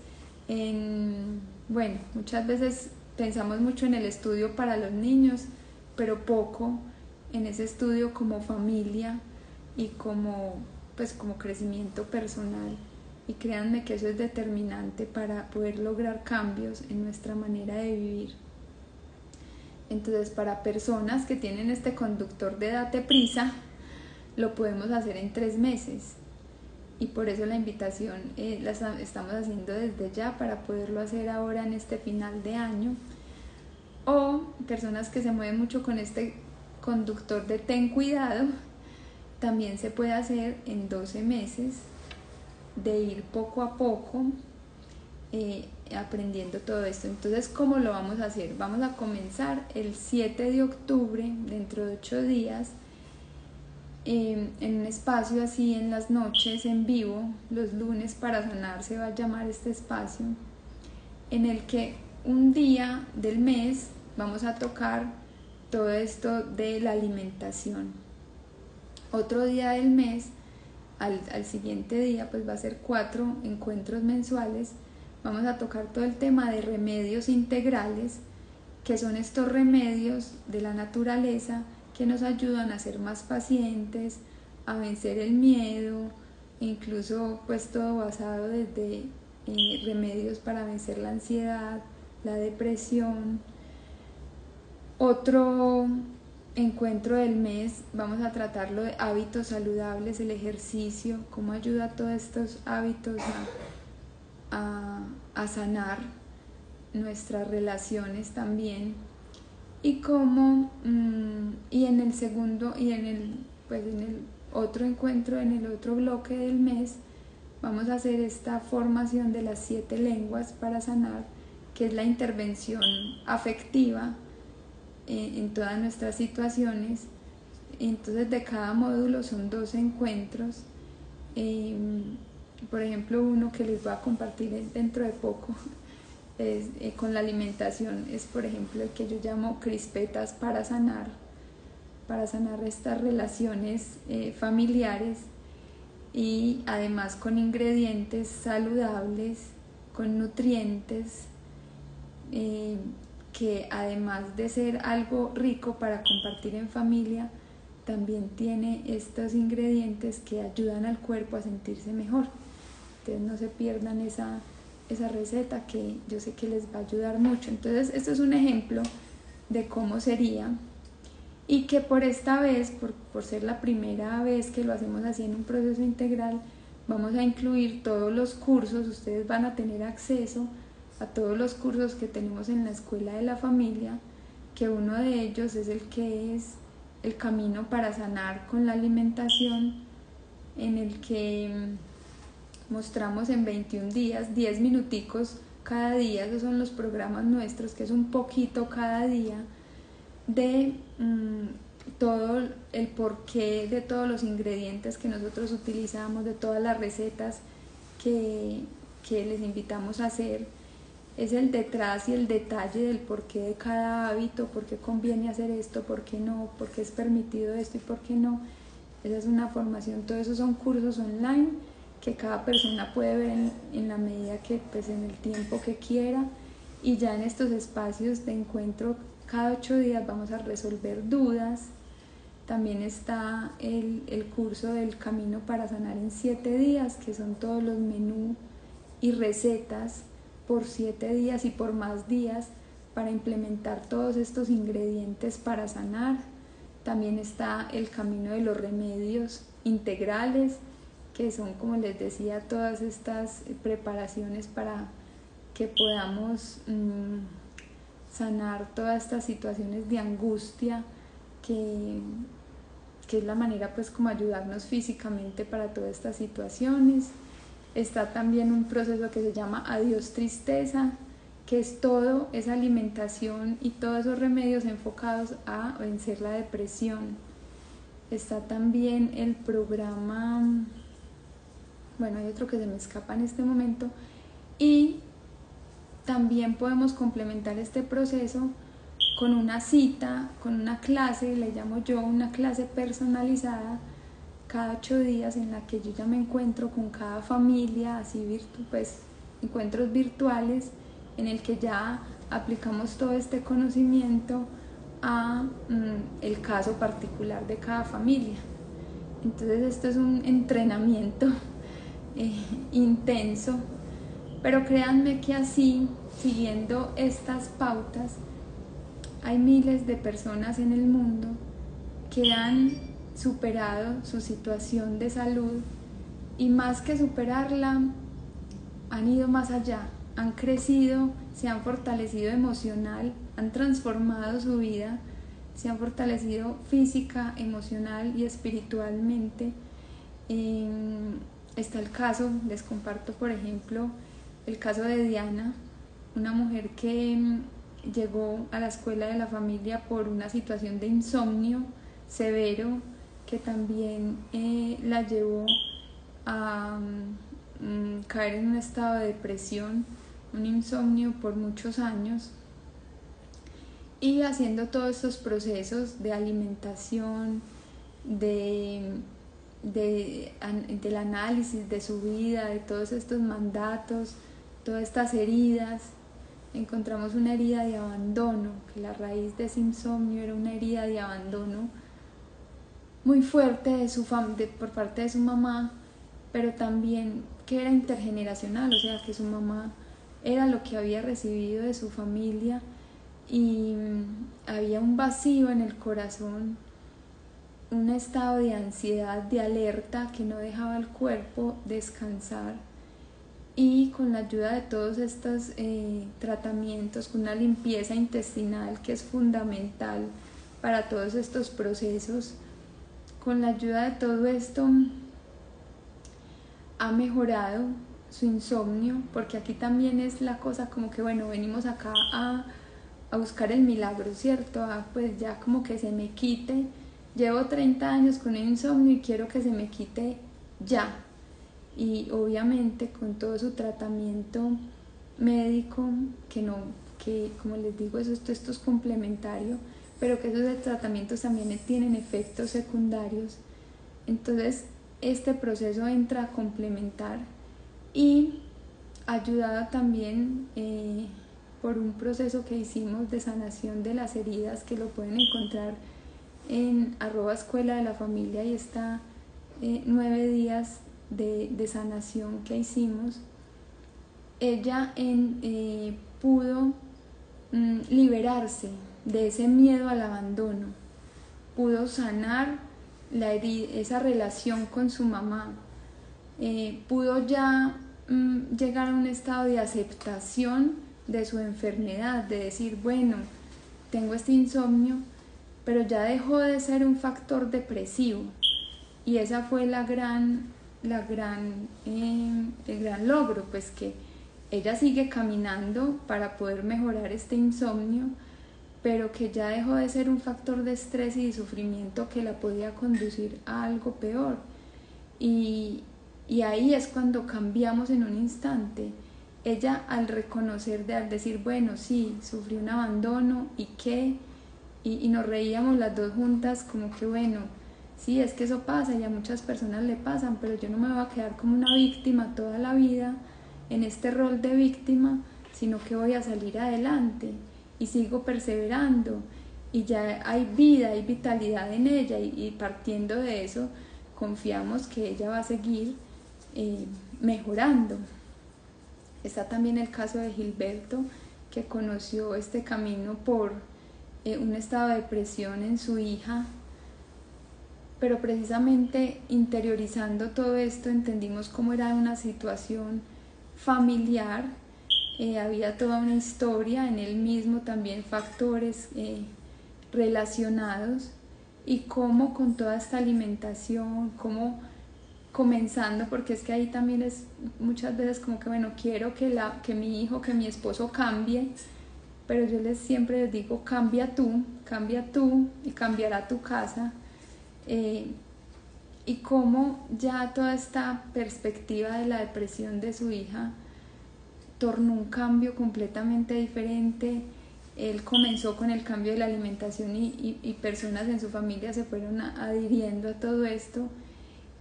bueno, muchas veces pensamos mucho en el estudio para los niños, pero poco en ese estudio como familia y como crecimiento personal. Y créanme que eso es determinante para poder lograr cambios en nuestra manera de vivir. Entonces, para personas que tienen este conductor de date prisa, lo podemos hacer en 3 meses. Y por eso la invitación la estamos haciendo desde ya, para poderlo hacer ahora en este final de año. O personas que se mueven mucho con este conductor de ten cuidado, también se puede hacer en 12 meses, de ir poco a poco aprendiendo todo esto. Entonces, ¿cómo lo vamos a hacer? Vamos a comenzar el 7 de octubre, dentro de 8 días, en un espacio así en las noches en vivo, los lunes para sanar se va a llamar este espacio, en el que un día del mes vamos a tocar todo esto de la alimentación. Otro día del mes, al siguiente día, pues va a ser 4 encuentros mensuales, vamos a tocar todo el tema de remedios integrales, que son estos remedios de la naturaleza que nos ayudan a ser más pacientes, a vencer el miedo, incluso pues todo basado desde remedios para vencer la ansiedad, la depresión. Otro encuentro del mes vamos a tratarlo de hábitos saludables, el ejercicio, cómo ayuda a todos estos hábitos a sanar nuestras relaciones también, y cómo y en el segundo y en el otro encuentro, en el otro bloque del mes, vamos a hacer esta formación de las 7 lenguas para sanar, que es la intervención afectiva en todas nuestras situaciones. Entonces de cada módulo son 12 encuentros. Por ejemplo, uno que les voy a compartir dentro de poco es, con la alimentación, es por ejemplo el que yo llamo crispetas para sanar estas relaciones familiares, y además con ingredientes saludables, con nutrientes, que además de ser algo rico para compartir en familia, también tiene estos ingredientes que ayudan al cuerpo a sentirse mejor. Entonces no se pierdan esa receta, que yo sé que les va a ayudar mucho. Entonces esto es un ejemplo de cómo sería, y que por esta vez, por ser la primera vez que lo hacemos así en un proceso integral, vamos a incluir todos los cursos. Ustedes van a tener acceso a todos los cursos que tenemos en la Escuela de la Familia, que uno de ellos es el que es el camino para sanar con la alimentación, en el que mostramos en 21 días, 10 minuticos cada día, esos son los programas nuestros, que es un poquito cada día, de todo el porqué de todos los ingredientes que nosotros utilizamos, de todas las recetas que les invitamos a hacer. Es el detrás y el detalle del porqué de cada hábito, por qué conviene hacer esto, por qué no, por qué es permitido esto y por qué no. Esa es una formación. Todo eso son cursos online que cada persona puede ver en la medida que, pues en el tiempo que quiera, y ya en estos espacios de encuentro cada 8 días vamos a resolver dudas. También está el curso del camino para sanar en 7 días, que son todos los menús y recetas por 7 días y por más días para implementar todos estos ingredientes para sanar. También está el camino de los remedios integrales, que son, como les decía, todas estas preparaciones para que podamos sanar todas estas situaciones de angustia, que es la manera pues como ayudarnos físicamente para todas estas situaciones. Está también un proceso que se llama Adiós Tristeza, que es todo esa alimentación y todos esos remedios enfocados a vencer la depresión. Está también el programa, bueno, hay otro que se me escapa en este momento, y también podemos complementar este proceso con una cita, con una clase, le llamo yo una clase personalizada, cada 8 días, en la que yo ya me encuentro con cada familia, así pues encuentros virtuales, en el que ya aplicamos todo este conocimiento a el caso particular de cada familia. Entonces esto es un entrenamiento intenso, pero créanme que así, siguiendo estas pautas, hay miles de personas en el mundo que han superado su situación de salud, y más que superarla, han ido más allá, han crecido, se han fortalecido emocional, han transformado su vida, se han fortalecido física, emocional y espiritualmente. Está el caso, les comparto por ejemplo, el caso de Diana, una mujer que llegó a la Escuela de la Familia por una situación de insomnio severo, que también la llevó a caer en un estado de depresión, un insomnio por muchos años, y haciendo todos estos procesos de alimentación, del análisis de su vida, de todos estos mandatos, todas estas heridas, encontramos una herida de abandono, que la raíz de ese insomnio era una herida de abandono muy fuerte por parte de su mamá, pero también que era intergeneracional, o sea que su mamá era lo que había recibido de su familia y había un vacío en el corazón, un estado de ansiedad, de alerta que no dejaba al cuerpo descansar. Y con la ayuda de todos estos tratamientos, con una limpieza intestinal que es fundamental para todos estos procesos, con la ayuda de todo esto ha mejorado su insomnio, porque aquí también es la cosa como que bueno, venimos acá a buscar el milagro, ¿cierto? Pues ya como que se me quite, llevo 30 años con el insomnio y quiero que se me quite ya. Y obviamente con todo su tratamiento médico, que como les digo, esto es complementario, pero que esos tratamientos también tienen efectos secundarios. Entonces este proceso entra a complementar y ayudado también por un proceso que hicimos de sanación de las heridas, que lo pueden encontrar en @escuela de la familia, y está 9 días de sanación que hicimos. Ella pudo liberarse de ese miedo al abandono, pudo sanar esa relación con su mamá, pudo ya llegar a un estado de aceptación de su enfermedad, de decir, bueno, tengo este insomnio, pero ya dejó de ser un factor depresivo. Y esa fue el gran logro, pues que ella sigue caminando para poder mejorar este insomnio, pero que ya dejó de ser un factor de estrés y de sufrimiento que la podía conducir a algo peor. Y ahí es cuando cambiamos en un instante. Ella, al reconocer, al decir, bueno, sí, sufrí un abandono, ¿y qué? Y nos reíamos las dos juntas como que bueno, sí, es que eso pasa y a muchas personas le pasan, pero yo no me voy a quedar como una víctima toda la vida en este rol de víctima, sino que voy a salir adelante y sigo perseverando, y ya hay vida, hay vitalidad en ella, y partiendo de eso confiamos que ella va a seguir mejorando. Está también el caso de Gilberto, que conoció este camino por un estado de depresión en su hija, pero precisamente interiorizando todo esto entendimos cómo era una situación familiar, había toda una historia en él mismo, también factores relacionados, y cómo con toda esta alimentación, cómo comenzando, porque es que ahí también es muchas veces como que bueno, quiero que mi hijo, que mi esposo cambie, pero yo siempre les digo, cambia tú y cambiará tu casa. Y cómo ya toda esta perspectiva de la depresión de su hija tornó un cambio completamente diferente. Él comenzó con el cambio de la alimentación y personas en su familia se fueron adhiriendo a todo esto,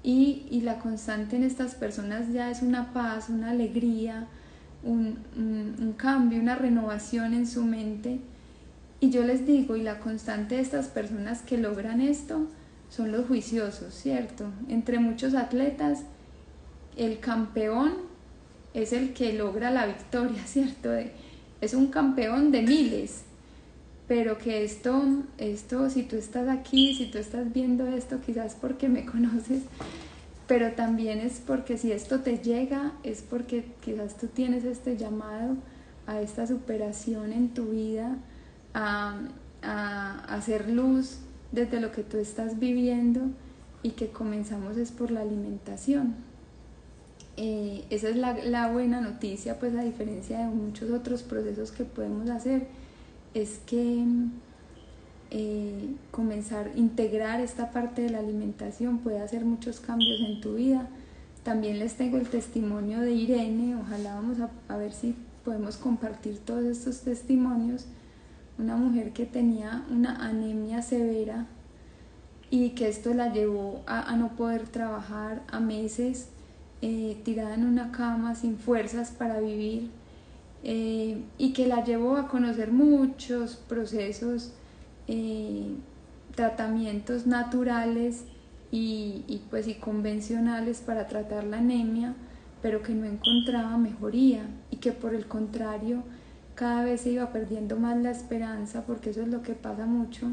y la constante en estas personas ya es una paz, una alegría, un cambio, una renovación en su mente. Y yo les digo, y la constante de estas personas que logran esto son los juiciosos, ¿cierto? Entre muchos atletas, el campeón es el que logra la victoria, ¿cierto? Es un campeón de miles, pero que esto, si tú estás aquí, si tú estás viendo esto, quizás porque me conoces, pero también es porque si esto te llega, es porque quizás tú tienes este llamado a esta superación en tu vida, a hacer luz desde lo que tú estás viviendo, y que comenzamos es por la alimentación. Esa es la buena noticia, pues a diferencia de muchos otros procesos que podemos hacer, es que comenzar a integrar esta parte de la alimentación puede hacer muchos cambios en tu vida. También les tengo el testimonio de Irene, ojalá vamos a ver si podemos compartir todos estos testimonios. Una mujer que tenía una anemia severa y que esto la llevó a no poder trabajar, a meses tirada en una cama sin fuerzas para vivir, y que la llevó a conocer muchos procesos, tratamientos naturales y convencionales para tratar la anemia, pero que no encontraba mejoría y que por el contrario cada vez se iba perdiendo más la esperanza, porque eso es lo que pasa mucho,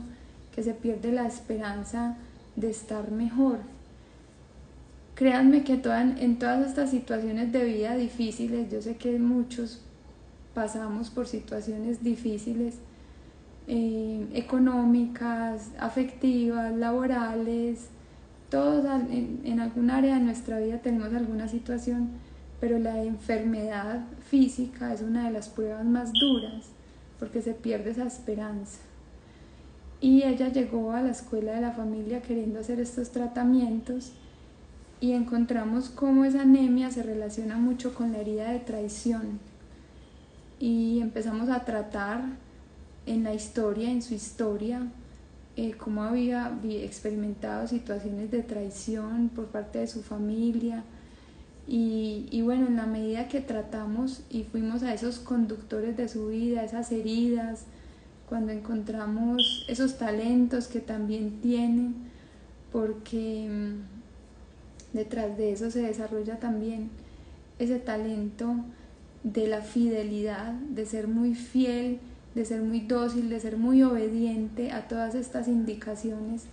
que se pierde la esperanza de estar mejor. Créanme que en todas estas situaciones de vida difíciles, yo sé que muchos pasamos por situaciones difíciles, económicas, afectivas, laborales, todos en algún área de nuestra vida tenemos alguna situación, pero la enfermedad física es una de las pruebas más duras porque se pierde esa esperanza. Y ella llegó a la escuela de la familia queriendo hacer estos tratamientos y encontramos cómo esa anemia se relaciona mucho con la herida de traición, y empezamos a tratar en su historia, cómo había experimentado situaciones de traición por parte de su familia. Y bueno, en la medida que tratamos y fuimos a esos conductores de su vida, esas heridas, cuando encontramos esos talentos que también tienen, porque detrás de eso se desarrolla también ese talento de la fidelidad, de ser muy fiel, de ser muy dócil, de ser muy obediente a todas estas indicaciones.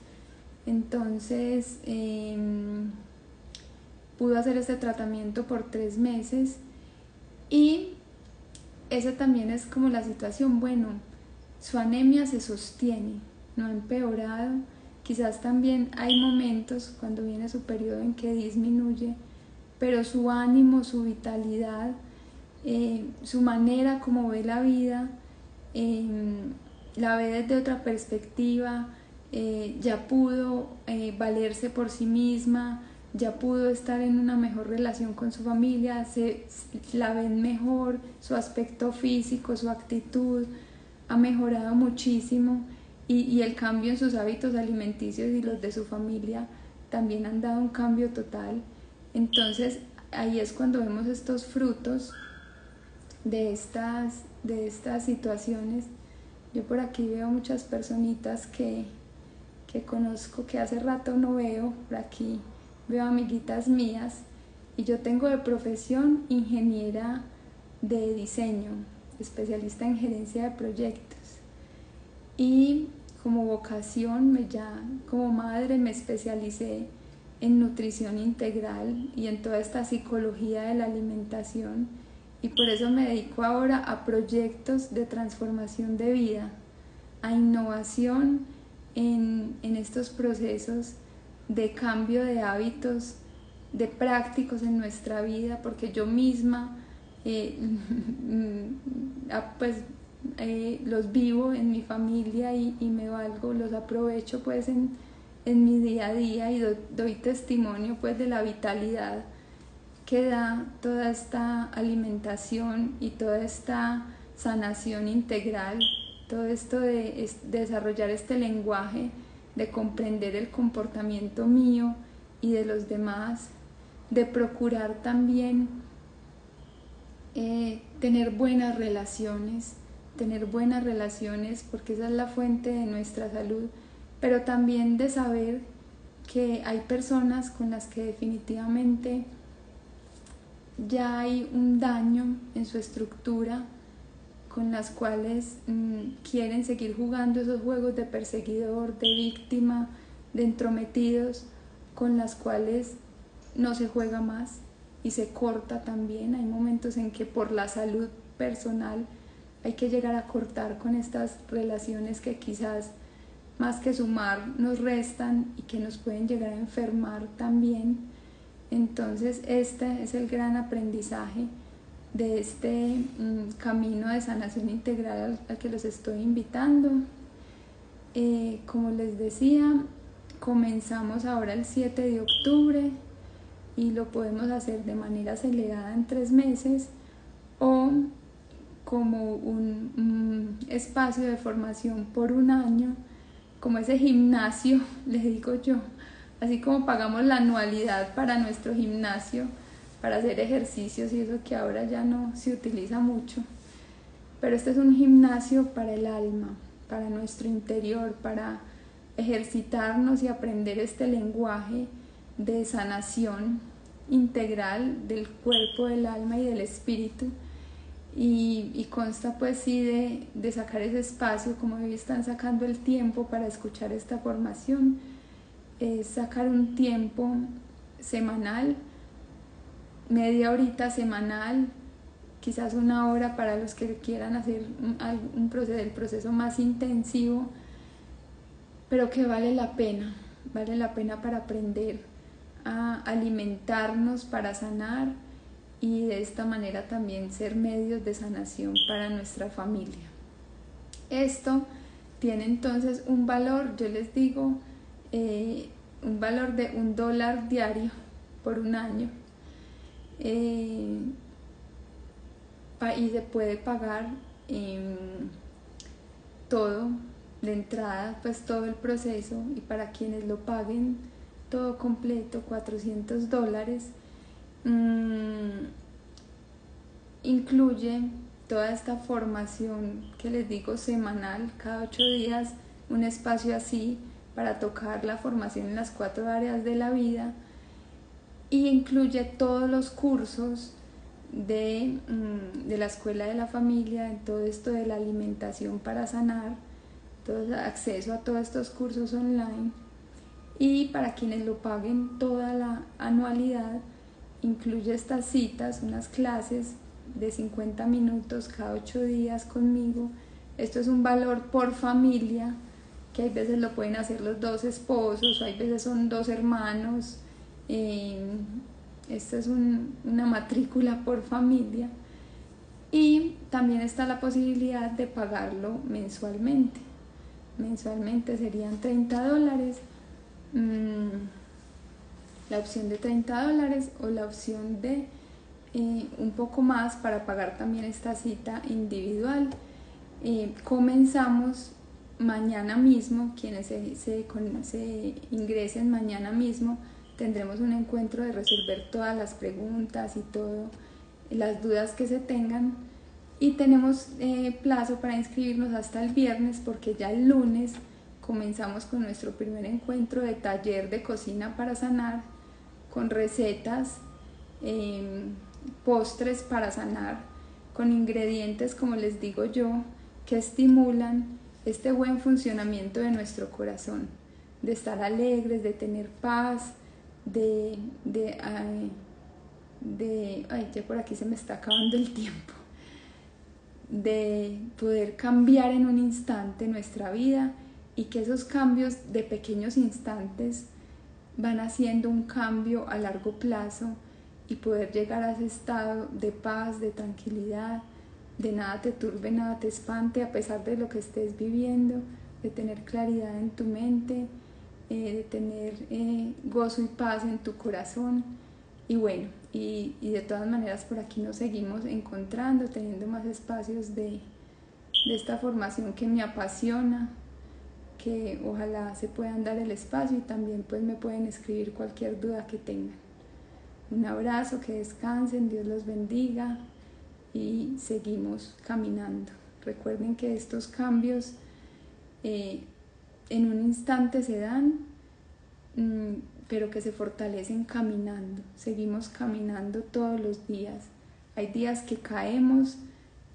Entonces pudo hacer este tratamiento por 3 meses y esa también es como la situación. Bueno, su anemia se sostiene, no ha empeorado. Quizás también hay momentos cuando viene su periodo en que disminuye, pero su ánimo, su vitalidad, su manera como ve la vida, la ve desde otra perspectiva, ya pudo valerse por sí misma, ya pudo estar en una mejor relación con su familia, la ven mejor, su aspecto físico, su actitud ha mejorado muchísimo, y el cambio en sus hábitos alimenticios y los de su familia también han dado un cambio total. Entonces ahí es cuando vemos estos frutos de estas situaciones. Yo por aquí veo muchas personitas que conozco, que hace rato no veo. Por aquí veo amiguitas mías, y yo tengo de profesión ingeniera de diseño, especialista en gerencia de proyectos, y como vocación como madre me especialicé en nutrición integral y en toda esta psicología de la alimentación, y por eso me dedico ahora a proyectos de transformación de vida, a innovación en estos procesos de cambio de hábitos, de prácticos en nuestra vida, porque yo misma los vivo en mi familia y me valgo, los aprovecho pues en mi día a día, y doy testimonio pues de la vitalidad que da toda esta alimentación y toda esta sanación integral, todo esto de desarrollar este lenguaje, de comprender el comportamiento mío y de los demás, de procurar también tener buenas relaciones, porque esa es la fuente de nuestra salud, pero también de saber que hay personas con las que definitivamente ya hay un daño en su estructura, con las cuales quieren seguir jugando esos juegos de perseguidor, de víctima, de entrometidos, con las cuales no se juega más y se corta también. Hay momentos en que por la salud personal hay que llegar a cortar con estas relaciones que quizás más que sumar nos restan y que nos pueden llegar a enfermar también. Entonces este es el gran aprendizaje de este camino de sanación integral al que los estoy invitando. como les decía, comenzamos ahora el 7 de octubre y lo podemos hacer de manera acelerada en 3 meses o como un espacio de formación por 1 año, como ese gimnasio, les digo yo, así como pagamos la anualidad para nuestro gimnasio, para hacer ejercicios y eso que ahora ya no se utiliza mucho. Pero este es un gimnasio para el alma, para nuestro interior, para ejercitarnos y aprender este lenguaje de sanación integral del cuerpo, del alma y del espíritu. Y consta pues sí de sacar ese espacio, como hoy están sacando el tiempo para escuchar esta formación, sacar un tiempo semanal, media horita semanal, quizás 1 hora para los que quieran hacer el proceso más intensivo, pero que vale la pena para aprender a alimentarnos, para sanar y de esta manera también ser medios de sanación para nuestra familia. Esto tiene entonces un valor, yo les digo, un valor de $1 diario por 1 año. Y se puede pagar todo de entrada, pues todo el proceso, y para quienes lo paguen todo completo, $400. Incluye toda esta formación que les digo semanal, cada 8 días un espacio así para tocar la formación en las 4 áreas de la vida, y incluye todos los cursos de la escuela de la familia, en todo esto de la alimentación para sanar, todo acceso a todos estos cursos online. Y para quienes lo paguen toda la anualidad, incluye estas citas, unas clases de 50 minutos cada 8 días conmigo. Esto es un valor por familia, que hay veces lo pueden hacer los 2 esposos, o hay veces son 2 hermanos. Esta es una matrícula por familia, y también está la posibilidad de pagarlo mensualmente. Mensualmente serían $30, la opción de $30 o la opción de un poco más para pagar también esta cita individual. Comenzamos mañana mismo, quienes se ingresen mañana mismo, tendremos un encuentro de resolver todas las preguntas y todas las dudas que se tengan, y tenemos plazo para inscribirnos hasta el viernes, porque ya el lunes comenzamos con nuestro primer encuentro de taller de cocina para sanar, con recetas, postres para sanar, con ingredientes, como les digo yo, que estimulan este buen funcionamiento de nuestro corazón, de estar alegres, de tener paz, ya por aquí se me está acabando el tiempo, de poder cambiar en un instante nuestra vida, y que esos cambios de pequeños instantes van haciendo un cambio a largo plazo, y poder llegar a ese estado de paz, de tranquilidad, de nada te turbe, nada te espante a pesar de lo que estés viviendo, de tener claridad en tu mente, de tener gozo y paz en tu corazón. Y bueno, y de todas maneras por aquí nos seguimos encontrando, teniendo más espacios de esta formación que me apasiona, que ojalá se puedan dar el espacio, y también pues me pueden escribir cualquier duda que tengan. Un abrazo, que descansen, Dios los bendiga, y seguimos caminando. Recuerden que estos cambios en un instante se dan, pero que se fortalecen caminando. Seguimos caminando todos los días. Hay días que caemos,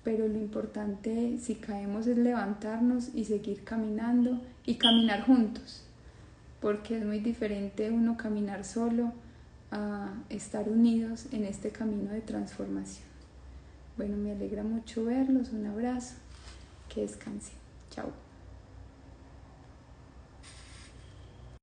pero lo importante si caemos es levantarnos y seguir caminando, y caminar juntos, porque es muy diferente uno caminar solo a estar unidos en este camino de transformación. Bueno, me alegra mucho verlos, un abrazo, que descansen, chao.